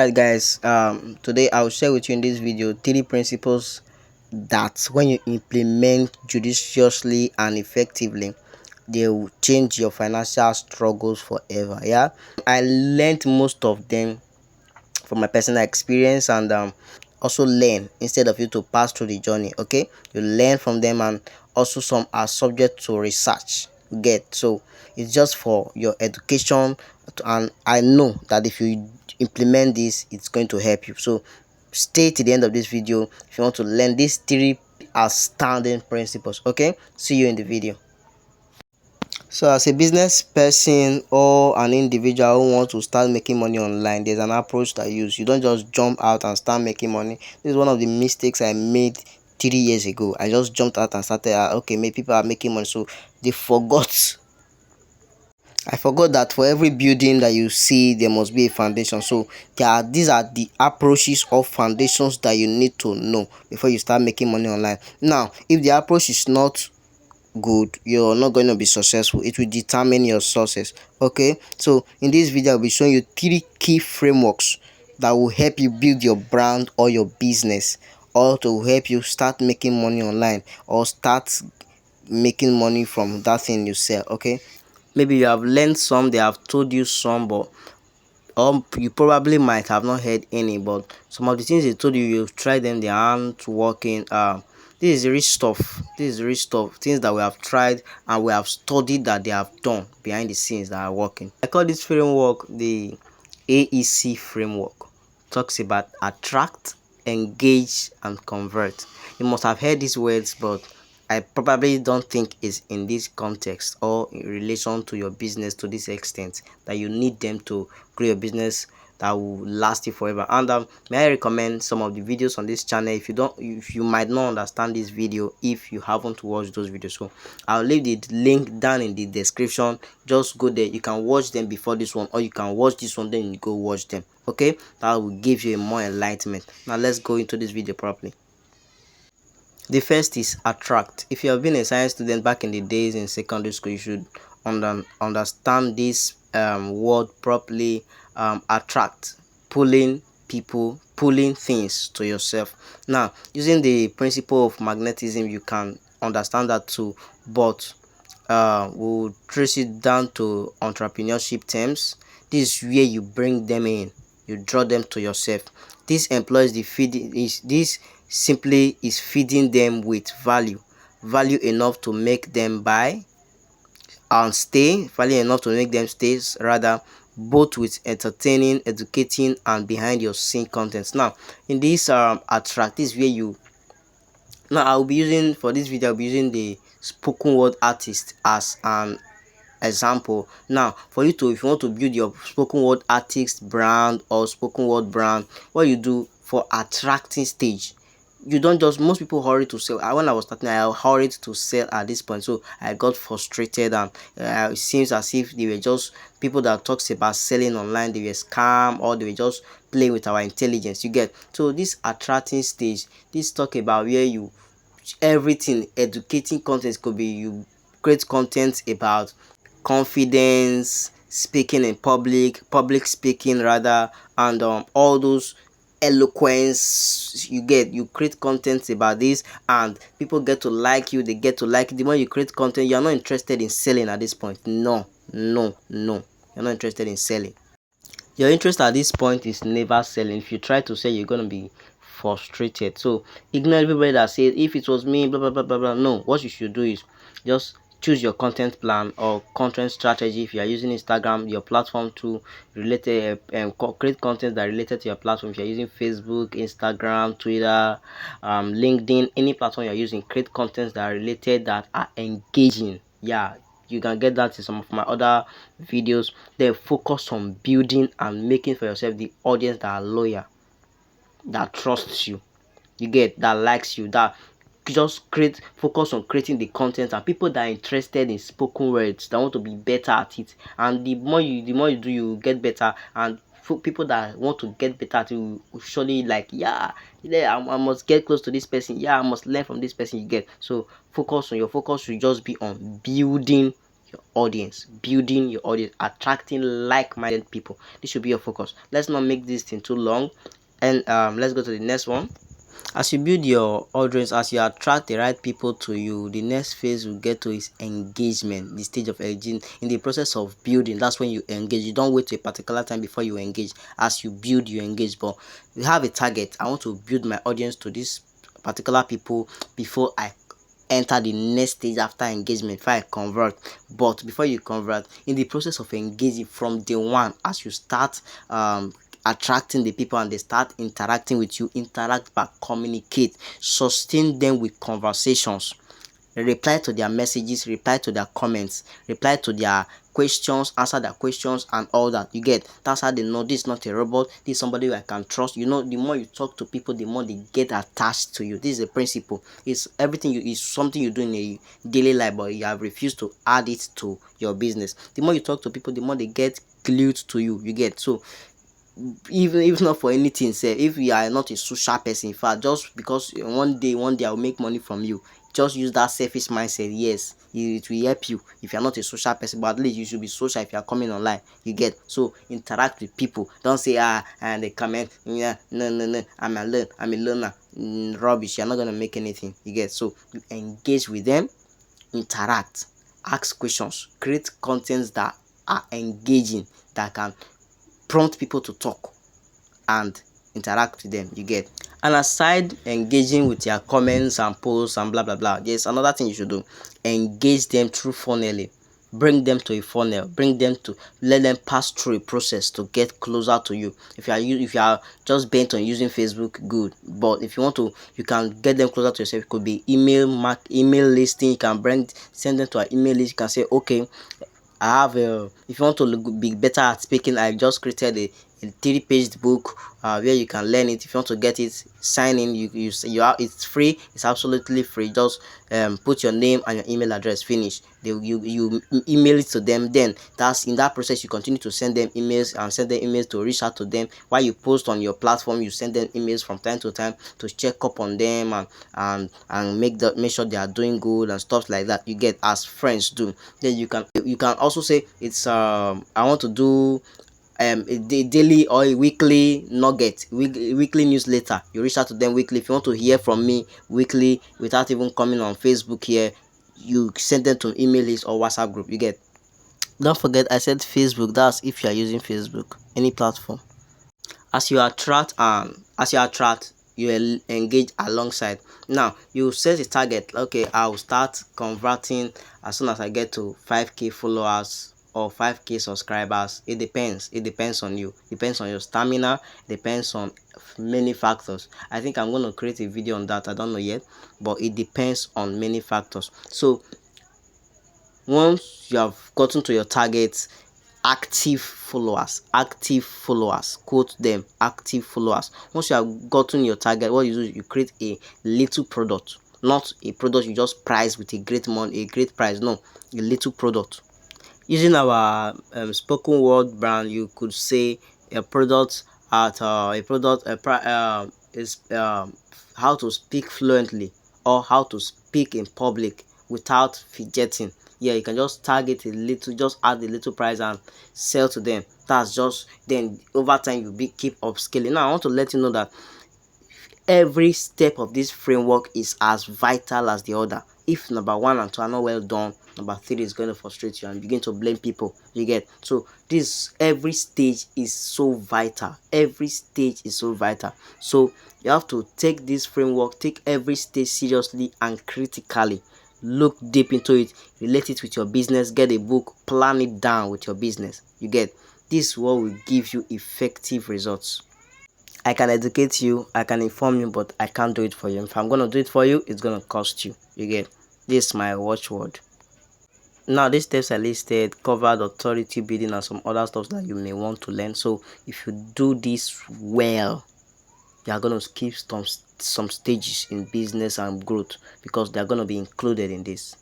Alright guys, today I'll share with you in this video 3 principles that when you implement judiciously and effectively, they will change your financial struggles forever. Yeah, I learned most of them from my personal experience, and also learn instead of you to pass through the journey. Okay, you learn from them, and also some are subject to research. You get, so it's just for your education, and I know that if you implement this, it's going to help you. So stay to the end of this video if you want to learn these 3 outstanding principles. Okay, see you in the video. So as a business person or an individual who wants to start making money online, there's an approach that you use. You don't just jump out and start making money. This is one of the mistakes I made 3 years ago. I just jumped out and started, okay, maybe people are making money. So they forgot. I forgot that for every building that you see, there must be a foundation. So these are the approaches or foundations that you need to know before you start making money online. Now, if the approach is not good, you're not going to be successful. It will determine your success. Okay, so in this video I'll be showing you 3 key frameworks that will help you build your brand or your business, or to help you start making money online or start making money from that thing you sell. Okay, maybe you have learned some, they have told you some, but you probably might have not heard any, but some of the things they told you, you've tried them, they aren't working. This is real stuff. This is real stuff, things that we have tried and we have studied that they have done behind the scenes that are working. I call this framework the AEC framework. Talks about attract, engage, and convert. You must have heard these words, but I probably don't think it's in this context or in relation to your business to this extent that you need them to grow your business that will last you forever. And may I recommend some of the videos on this channel if you might not understand this video if you haven't watched those videos. So I'll leave the link down in the description. Just go there. You can watch them before this one, or you can watch this one then you go watch them. Okay, that will give you more enlightenment. Now let's go into this video properly. The first is attract. If you have been a science student back in the days in secondary school, you should understand this word properly. Attract, pulling people, pulling things to yourself. Now, using the principle of magnetism, you can understand that too, but we'll trace it down to entrepreneurship terms. This is where you bring them in, you draw them to yourself. This employs the feeding is this simply is feeding them with value enough to make them buy and stay, value enough to make them stay, rather, both with entertaining, educating, and behind your scene contents. Now in this attract, this where you now I'll be using for this video, I'll be using the spoken word artist as an example. Now for you to, if you want to build your spoken word artist brand or spoken word brand, what you do for attracting stage, you don't just, most people hurry to sell. When I was starting, I hurried to sell at this point, so I got frustrated, and it seems as if they were just people that talks about selling online, they were scam, or they were just playing with our intelligence. You get, so this attracting stage, this talk about where you everything educating content could be, you create content about confidence, speaking in public speaking rather, and all those eloquence. You create content about this, and people get to like you, they get to like it. The more you create content, you're not interested in selling at this point. No, you're not interested in selling. Your interest at this point is never selling. If you try to sell, you're gonna be frustrated. So ignore everybody that says if it was me, blah blah blah blah blah. No, what you should do is just choose your content plan or content strategy. If you are using Instagram, your platform to related create content that related to your platform. If you're using Facebook, Instagram, Twitter, LinkedIn, any platform you're using, create contents that are related, that are engaging. Yeah, you can get that in some of my other videos. They focus on building and making for yourself the audience that are loyal, that trusts you, you get, that likes you, that just focus on creating the content, and people that are interested in spoken words, that want to be better at it. And the more you do, you get better. And for people that want to get better at it will surely like, yeah, I must get close to this person, yeah, I must learn from this person. You get, so your focus should just be on building your audience, building your audience, attracting like-minded people. This should be your focus. Let's not make this thing too long, and let's go to the next one. As you build your audience, as you attract the right people to you, the next phase we get to is engagement. The stage of engaging. In the process of building, that's when you engage. You don't wait to a particular time before you engage. As you build, you engage. But you have a target. I want to build my audience to this particular people before I enter the next stage after engagement, before I convert. But before you convert, in the process of engaging from day one, as you start attracting the people and they start interacting with you, interact back, communicate, sustain them with conversations, reply to their messages, reply to their comments, reply to their questions, answer their questions and all that. You get, that's how they know this is not a robot, this is somebody who I can trust. You know, the more you talk to people, the more they get attached to you. This is a principle. It's everything you is something you do in a daily life, but you have refused to add it to your business. The more you talk to people, the more they get glued to you. You get, so even if not for anything, say if you are not a social person, in fact, just because one day I will make money from you, just use that selfish mindset. Yes, it will help you if you're not a social person, but at least you should be social if you're coming online. You get, so interact with people. Don't say and they comment, yeah, no, I'm a learner. Rubbish. You're not gonna make anything. You get, so you engage with them, interact, ask questions, create contents that are engaging, that can prompt people to talk and interact with them. You get, and aside engaging with their comments and posts and blah blah blah, there's another thing you should do. Engage them through funneling. Bring them to a funnel, bring them to, let them pass through a process to get closer to you. If you are just bent on using Facebook, good, but if you want to, you can get them closer to yourself. It could be email listing. You can send them to an email list. You can say, okay, I have if you want to be better at speaking, I just created a 3-page book where you can learn it. If you want to get it, sign in. You are, it's free, it's absolutely free. Just put your name and your email address, finish. You email it to them. Then that's in that process, you continue to send them emails and send them emails to reach out to them. While you post on your platform, you send them emails from time to time to check up on them and make sure they are doing good and stuff like that. You get, as friends do. Then you can also say it's I want to do a daily or a weekly nugget, weekly newsletter. You reach out to them weekly. If you want to hear from me weekly without even coming on Facebook here, you send them to email list or WhatsApp group. You get, don't forget I said Facebook. That's if you are using Facebook, any platform. As you attract, you engage alongside. Now you set a target. Okay, I'll start converting as soon as I get to 5k followers or 5k subscribers. It depends on you, depends on your stamina, depends on many factors. I think I'm going to create a video on that. I don't know yet, but it depends on many factors. So once you have gotten to your targets, active followers, quote them, active followers. Once you have gotten your target, what you do is you create a little product, not a product you just price with a great price. No, a little product. Using our spoken word brand, you could say a product at is how to speak fluently, or how to speak in public without fidgeting. Yeah, you can just target a little, just add a little price and sell to them. That's just, then over time you keep upscaling. Now I want to let you know that every step of this framework is as vital as the other. If number 1 and 2 are not well done, number 3 is going to frustrate you and begin to blame people. You get, so this, every stage is so vital. So you have to take this framework, take every stage seriously and critically. Look deep into it, relate it with your business, get a book, plan it down with your business. You get, this is what will give you effective results. I can educate you, I can inform you, but I can't do it for you. If I'm going to do it for you, it's going to cost you. You get, this is my watchword. Now these steps I listed covered authority building and some other stuff that you may want to learn. So if you do this well, you are going to skip some stages in business and growth, because they are going to be included in this.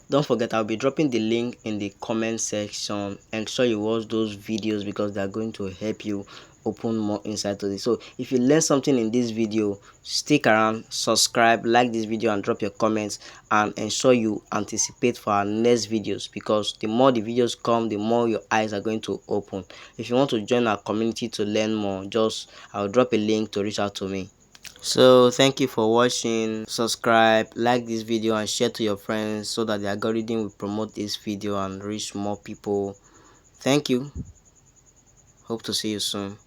Don't forget, I'll be dropping the link in the comment section. Ensure you watch those videos because they are going to help you open more insight to this. So if you learn something in this video, stick around, subscribe, like this video, and drop your comments, and ensure you anticipate for our next videos, because the more the videos come, the more your eyes are going to open. If you want to join our community to learn more, just I'll drop a link to reach out to me. So thank you for watching. Subscribe, like this video, and share to your friends so that the algorithm will promote this video and reach more people. Thank you. Hope to see you soon.